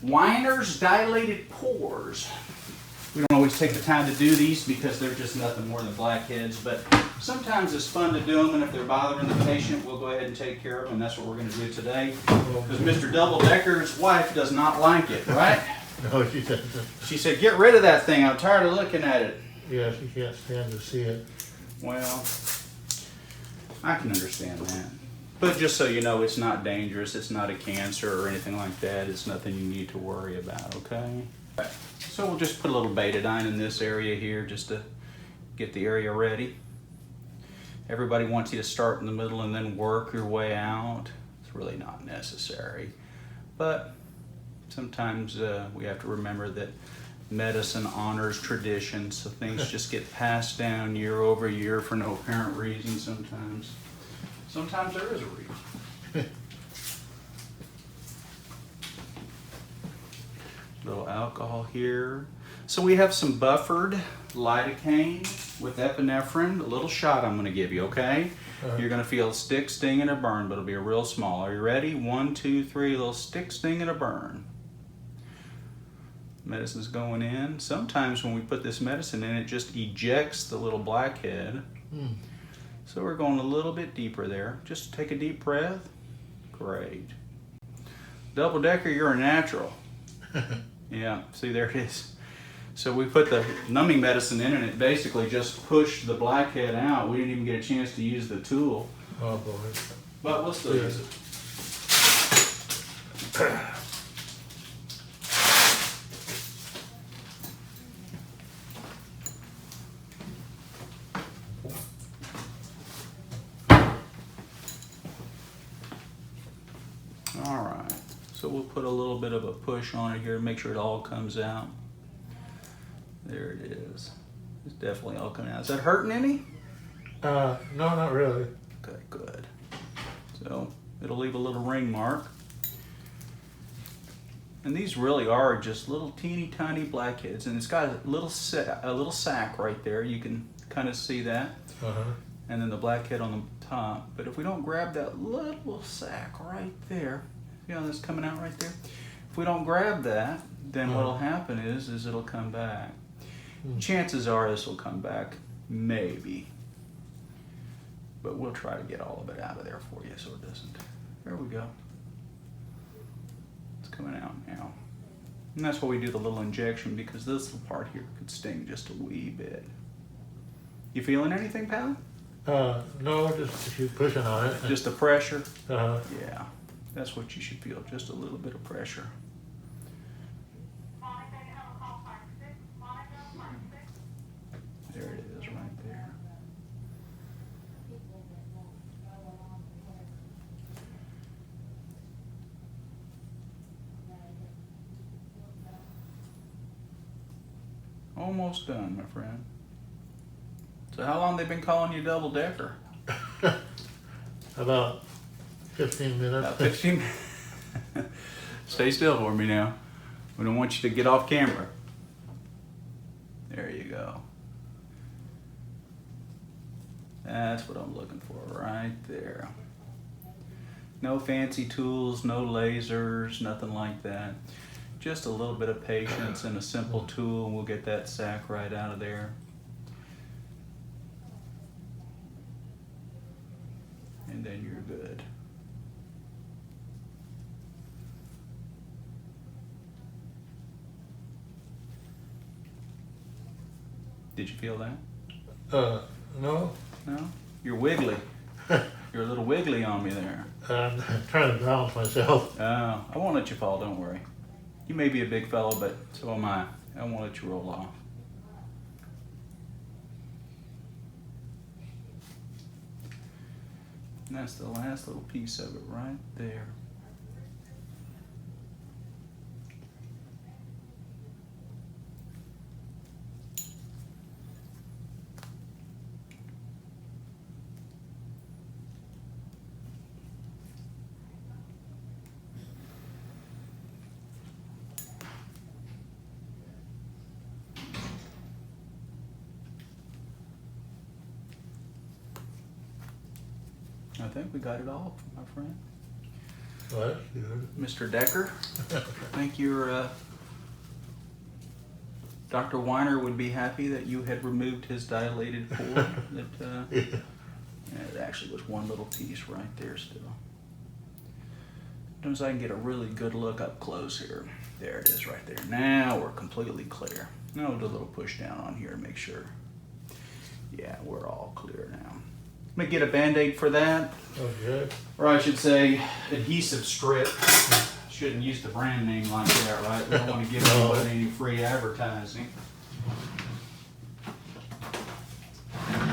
WINER's dilated pores. We don't always take the time to do these because they're just nothing more than blackheads, but sometimes it's fun to do them, and if they're bothering the patient, we'll go ahead and take care of them, and that's what we're going to do today. Because Mr. Double Decker's wife does not like it, right? No, she doesn't. She said, get rid of that thing. I'm tired of looking at it. Yeah, she can't stand to see it. Well, I can understand that. But just so you know, it's not dangerous. It's not a cancer or anything like that. It's nothing you need to worry about, okay? So we'll just put a little betadine in this area here just to get the area ready. Everybody wants you to start in the middle and then work your way out. It's really not necessary. But sometimes we have to remember that medicine honors tradition, so things just get passed down year over year for no apparent reason sometimes. Sometimes there is a reason. Little alcohol here. So we have some buffered lidocaine with epinephrine, a little shot I'm going to give you, okay? You're going to feel a stick, sting, and a burn, but it'll be a real small. Are you ready? 1, 2, 3, a little stick, sting, and a burn. Medicine's going in. Sometimes when we put this medicine in, it just ejects the little blackhead. So we're going a little bit deeper there. Just take a deep breath. Great. Double Decker, you're a natural. Yeah, see, there it is. So we put the numbing medicine in and it basically just pushed the blackhead out. We didn't even get a chance to use the tool. Oh boy. But we'll still use it. All right, so we'll put a little bit of a push on it here to make sure it all comes out. There it is. It's definitely all coming out. Is that hurting any? No, not really. Okay, good. So it'll leave a little ring mark. And these really are just little teeny tiny blackheads, and it's got a little sac right there. You can kind of see that. And then the blackhead on the top. But if we don't grab that little sac right there, see how that's coming out right there? If we don't grab that, then what'll happen is it'll come back. Chances are this will come back, maybe. But we'll try to get all of it out of there for you so it doesn't. There we go. It's coming out now. And that's why we do the little injection, because this little part here could sting just a wee bit. You feeling anything, pal? No, just if you're pushing on it. Just the pressure? Yeah, that's what you should feel, just a little bit of pressure. There it is, right there. Almost done, my friend. So how long they been calling you Double Decker? About 15 minutes. About 15 Stay still for me now. We don't want you to get off camera. There you go. That's what I'm looking for right there. No fancy tools, no lasers, nothing like that. Just a little bit of patience and a simple tool, and we'll get that sac right out of there. And then you're good. Did you feel that? No. No? You're wiggly. You're a little wiggly on me there. I'm trying to balance myself. Oh, I won't let you fall, don't worry. You may be a big fellow, but so am I. I won't let you roll off. And that's the last little piece of it right there. I think we got it all, my friend. What? Good. Mr. Decker, I think your Dr. Weiner would be happy that you had removed his dilated pore. Yeah. Yeah, it actually was one little piece right there still. Sometimes I can get a really good look up close here. There it is right there. Now we're completely clear. Now we'll do a little push down on here to make sure. Yeah, we're all clear now. Let me get a Band-Aid for that. Okay. Or I should say adhesive strip. Shouldn't use the brand name like that, right? We don't want to give anybody any free advertising.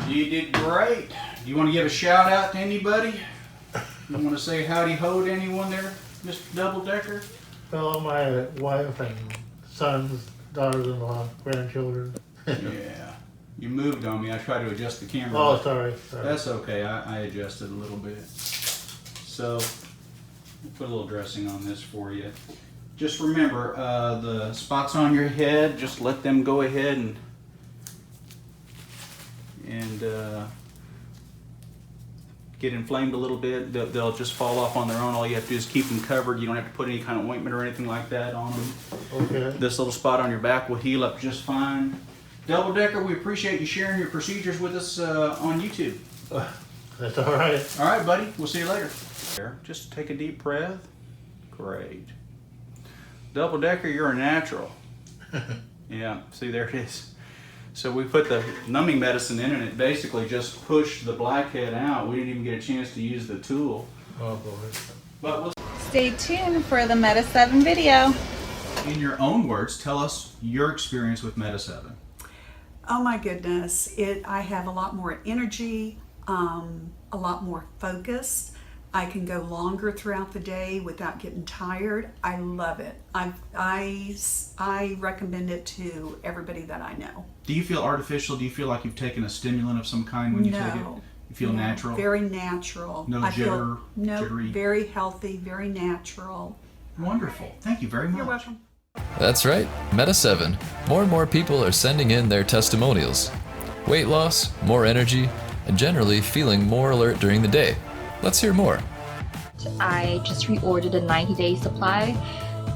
You did great. Do you want to give a shout out to anybody? You want to say howdy ho to anyone there, Mr. Double Decker? Well, my wife and sons, daughters-in-law, grandchildren. Yeah. You moved on me. I tried to adjust the camera. Oh, sorry. That's okay. I adjusted a little bit. So, we'll put a little dressing on this for you. Just remember, the spots on your head, just let them go ahead and get inflamed a little bit. They'll just fall off on their own. All you have to do is keep them covered. You don't have to put any kind of ointment or anything like that on them. Okay. This little spot on your back will heal up just fine. Double Decker, we appreciate you sharing your procedures with us on YouTube. That's all right. All right, buddy. We'll see you later. Just take a deep breath. Great. Double Decker, you're a natural. Yeah, see, there it is. So we put the numbing medicine in, and it basically just pushed the blackhead out. We didn't even get a chance to use the tool. Oh, boy. But we'll... Stay tuned for the Meta 7 video. In your own words, tell us your experience with Meta 7. Oh my goodness, I have a lot more energy, a lot more focus. I can go longer throughout the day without getting tired. I love it. I recommend it to everybody that I know. Do you feel artificial? Do you feel like you've taken a stimulant of some kind when you take it? No. You feel natural? Very natural. No jittery? Very healthy, very natural. Wonderful. Thank you very much. You're welcome. That's right, Meta 7. More and more people are sending in their testimonials. Weight loss, more energy, and generally feeling more alert during the day. Let's hear more. I just reordered a 90-day supply.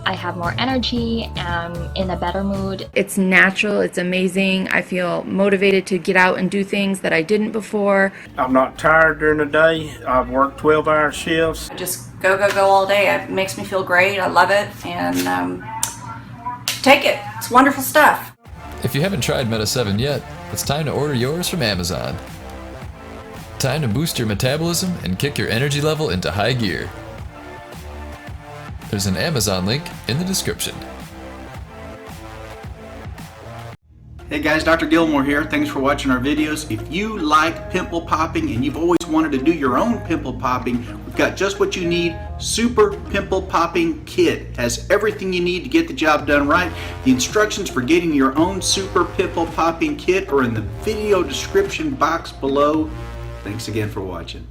I have more energy, I'm in a better mood. It's natural, it's amazing. I feel motivated to get out and do things that I didn't before. I'm not tired during the day. I've worked 12-hour shifts. Just go all day. It makes me feel great. I love it, and take it. It's wonderful stuff. If you haven't tried Meta 7 yet, it's time to order yours from Amazon. Time to boost your metabolism and kick your energy level into high gear. There's an Amazon link in the description. Hey guys, Dr. Gilmore here. Thanks for watching our videos. If you like pimple popping and you've always wanted to do your own pimple popping, we've got just what you need. Super Pimple Popping Kit. Has everything you need to get the job done right. The instructions for getting your own Super Pimple Popping Kit are in the video description box below. Thanks again for watching.